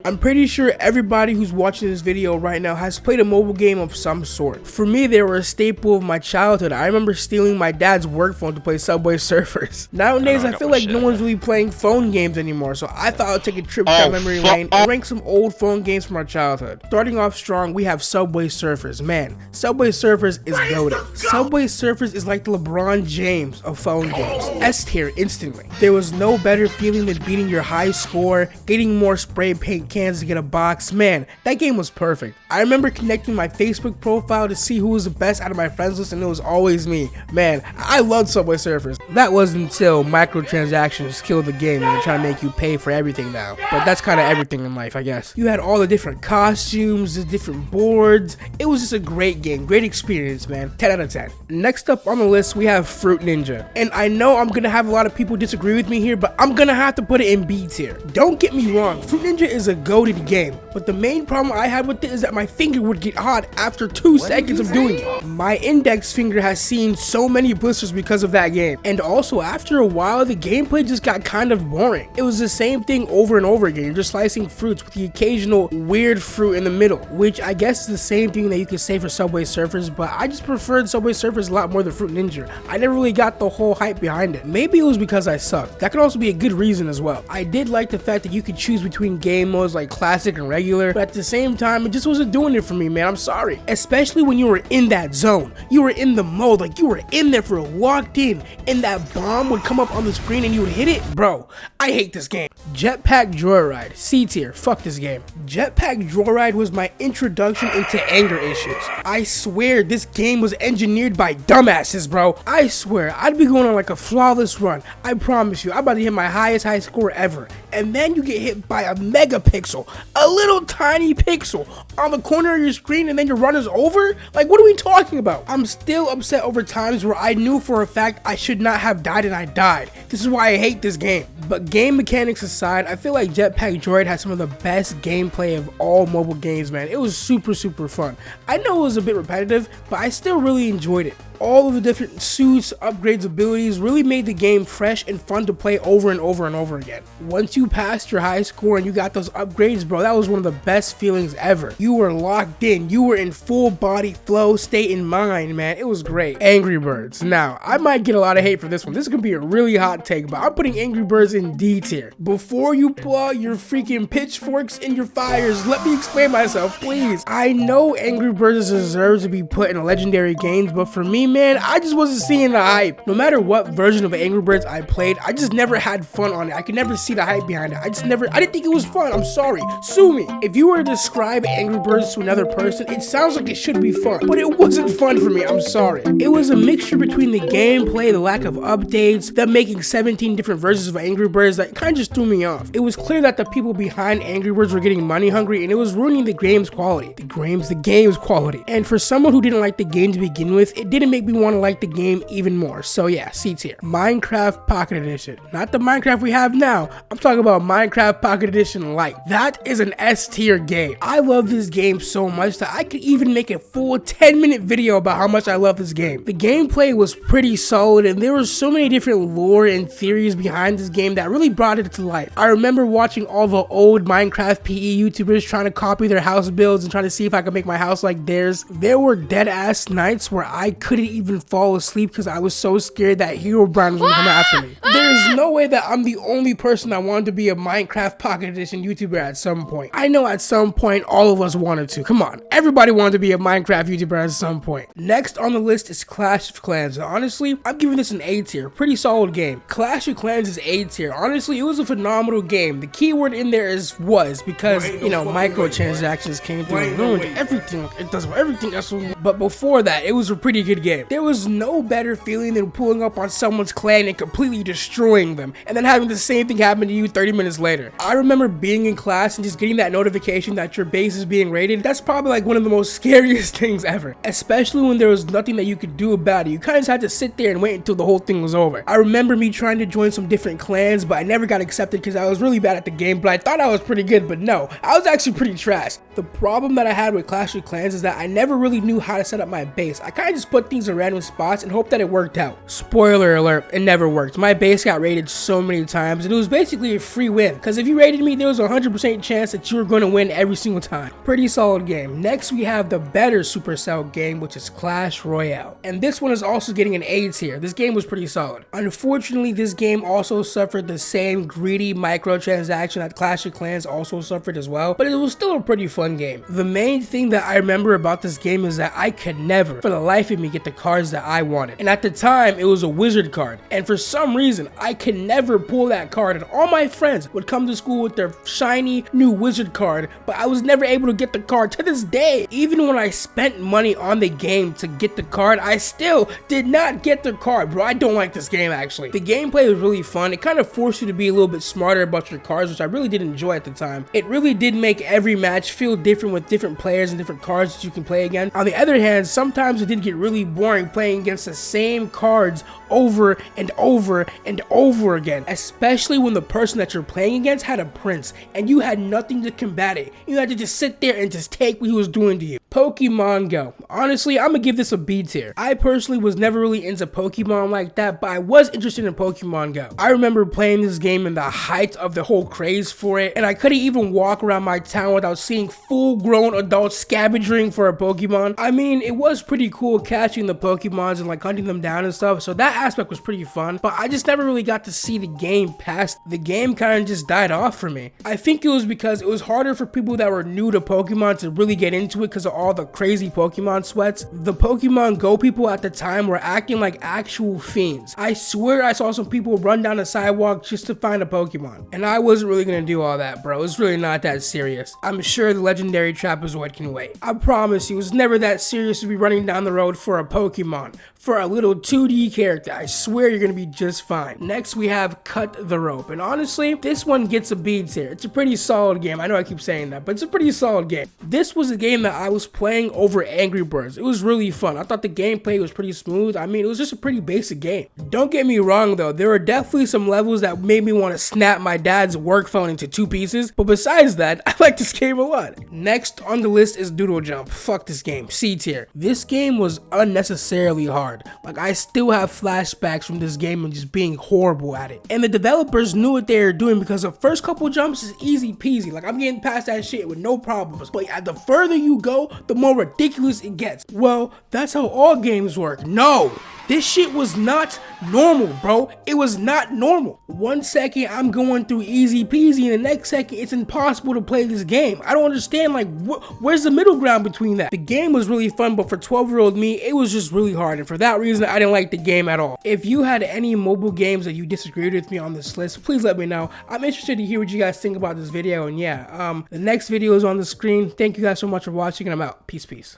I'm pretty sure everybody who's watching this video right now has played a mobile game of some sort. For me, they were a staple of my childhood. I remember stealing my dad's work phone to play Subway Surfers. Nowadays, I feel like no one's really playing phone games anymore, so I thought I'd take a trip down memory lane and rank some old phone games from our childhood. Starting off strong, we have Subway Surfers. Man, Subway Surfers is goated. Subway Surfers is like the LeBron James of phone games. S tier instantly. There was no better feeling than beating your high score, getting more spray paint cans to get a box. Man, that game was perfect. I remember connecting my Facebook profile to see who was the best out of my friends list, and it was always me. Man, I loved Subway Surfers. That wasn't until microtransactions killed the game and they're trying to make you pay for everything now. But that's kind of everything in life, I guess. You had all the different costumes, the different boards. It was just a great game, great experience, man. 10 out of 10. Next up on the list, we have Fruit Ninja. And I know I'm gonna have a lot of people disagree with me here, but I'm gonna have to put it in B tier. Don't get me wrong, Fruit Ninja is a goated game, but the main problem I had with it is that my finger would get hot after 2 seconds of doing it. My index finger has seen so many blisters because of that game. And also, after a while, the gameplay just got kind of boring. It was the same thing over and over again. You're just slicing fruits with the occasional weird fruit in the middle, which I guess is the same thing that you could say for Subway Surfers, but I just preferred Subway Surfers a lot more than Fruit Ninja. I never really got the whole hype behind it. Maybe it was because I sucked. That could also be a good reason as well. I did like the fact that you could choose between game modes like classic and regular, but at the same time, it just wasn't doing it for me, man. I'm sorry. Especially when you were in that zone. You were in the mode, like you were in there for a walked in, and that bomb would come up on the screen and you would hit it. Bro, I hate this game. Jetpack Joyride, C tier, fuck this game. Jetpack Joyride was my introduction into anger issues. I swear this game was engineered by dumbasses, bro. I swear, I'd be going on like a flawless run. I promise you, I'm about to hit my highest high score ever. And then you get hit by a megapixel, a little tiny pixel on the corner of your screen, and then your run is over? Like, what are we talking about? I'm still upset over times where I knew for a fact I should not have died and I died. This is why I hate this game. But game mechanics aside, I feel like Jetpack Joyride had some of the best gameplay of all mobile games, man. It was super fun. I know it was a bit repetitive, but I still really enjoyed it. All of the different suits, upgrades, abilities really made the game fresh and fun to play over and over again. Once you passed your high score and you got those upgrades, bro, that was one of the best feelings ever. You were locked in. You were in full body flow state in mind, man. It was great. Angry Birds. Now, I might get a lot of hate for this one. This is gonna be a really hot take, but I'm putting Angry Birds in D tier. Before you pull out your freaking pitchforks and your fires, let me explain myself, please. I know Angry Birds deserves to be put in legendary games, but for me, man, I just wasn't seeing the hype. No matter what version of Angry Birds I played, I just never had fun on it. I could never see the hype behind it. I didn't think it was fun. I'm sorry. Sue me. If you were to describe Angry Birds to another person, it sounds like it should be fun, but it wasn't fun for me. I'm sorry. It was a mixture between the gameplay, the lack of updates, them making 17 different versions of Angry Birds that kind of just threw me off. It was clear that the people behind Angry Birds were getting money hungry, and it was ruining the game's quality. The game's quality. And for someone who didn't like the game to begin with, it didn't make me want to like the game even more. So yeah, C tier. Minecraft Pocket Edition. Not the Minecraft we have now. I'm talking about Minecraft Pocket Edition Lite. That is an S tier game. I love this game so much that I could even make a full 10-minute video about how much I love this game. The gameplay was pretty solid, and there were so many different lore and theories behind this game that really brought it to life. I remember watching all the old Minecraft PE YouTubers trying to copy their house builds and trying to see if I could make my house like theirs. There were dead ass nights where I couldn't even fall asleep because I was so scared that Herobrine was gonna come after me. There's no way that I'm the only person that wanted to be a Minecraft Pocket Edition YouTuber at some point. I know at some point all of us wanted to. Come on, everybody wanted to be a Minecraft YouTuber at some point. Next on the list is Clash of Clans. And honestly, I'm giving this an A tier. Pretty solid game. Clash of Clans is A tier. Honestly, it was a phenomenal game. The keyword in there is was because, you know, microtransactions came through and ruined everything. It does everything else. But before that, it was a pretty good game. There was no better feeling than pulling up on someone's clan and completely destroying them, and then having the same thing happen to you 30 minutes later. I remember being in class and just getting that notification that your base is being raided. That's probably like one of the most scariest things ever, especially when there was nothing that you could do about it. You kind of just had to sit there and wait until the whole thing was over. I remember me trying to join some different clans, but I never got accepted because I was really bad at the game, but I thought I was pretty good, but no, I was actually pretty trash. The problem that I had with Clash of Clans is that I never really knew how to set up my base. I kind of just put things things in random spots and hope that it worked out. Spoiler alert, it never worked. My base got raided so many times and it was basically a free win, because if you raided me, there was a 100% chance that you were going to win every single time. Pretty solid game. Next we have the better Supercell game, which is Clash Royale, and this one is also getting an A tier. This game was pretty solid. Unfortunately, this game also suffered the same greedy microtransaction that Clash of Clans also suffered as well, but it was still a pretty fun game. The main thing that I remember about this game is that I could never for the life of me get the cards that I wanted, and at the time it was a wizard card, and for some reason I could never pull that card, and all my friends would come to school with their shiny new wizard card, but I was never able to get the card to this day. Even when I spent money on the game to get the card, I still did not get the card, bro. I don't like this game actually. The gameplay was really fun. It kind of forced you to be a little bit smarter about your cards, which I really did enjoy at the time. It really did make every match feel different with different players and different cards that you can play again. On the other hand, sometimes it did get really boring playing against the same cards over and over and over again, especially when the person that you're playing against had a prince and you had nothing to combat it. You had to just sit there and just take what he was doing to you. Pokemon Go. Honestly, I'm gonna give this a B tier. I personally was never really into Pokemon like that, but I was interested in Pokemon Go. I remember playing this game in the height of the whole craze for it, and I couldn't even walk around my town without seeing full-grown adults scavenging for a Pokemon. I mean, it was pretty cool catching the Pokemons and like hunting them down and stuff, so that aspect was pretty fun, but I just never really got to see the game past. The game kind of just died off for me. I think it was because it was harder for people that were new to Pokemon to really get into it because of all the crazy Pokemon sweats. The Pokemon Go people at the time were acting like actual fiends. I swear I saw some people run down the sidewalk just to find a Pokemon, and I wasn't really gonna do all that, bro. It's really not that serious. I'm sure the legendary Trapezoid can wait. I promise you, it's never that serious to be running down the road for a Pokemon. For a little 2D character, I swear you're gonna be just fine. Next we have Cut the Rope, and honestly, this one gets a B tier. It's a pretty solid game. I know I keep saying that, but it's a pretty solid game. This was a game that I was playing over Angry Birds. It was really fun. I thought the gameplay was pretty smooth. I mean, it was just a pretty basic game. Don't get me wrong though, there were definitely some levels that made me want to snap my dad's work phone into 2 pieces, but besides that, I like this game a lot. Next on the list is Doodle Jump. Fuck this game, C tier. This game was unnecessarily hard. Like, I still have flashbacks from this game and just being horrible at it. And the developers knew what they were doing because the first couple jumps is easy peasy. Like, I'm getting past that shit with no problems. But the further you go, the more ridiculous it gets. Well, that's how all games work. No! This shit was not normal, bro. It was not normal. 1 second I'm going through easy peasy and the next second it's impossible to play this game. I don't understand, like, where's the middle ground between that? The game was really fun, but for 12-year-old me, it was just really hard, and for that reason, I didn't like the game at all. If you had any mobile games that you disagreed with me on this list, please let me know. I'm interested to hear what you guys think about this video, and yeah, the next video is on the screen. Thank you guys so much for watching, and I'm out. Peace, peace.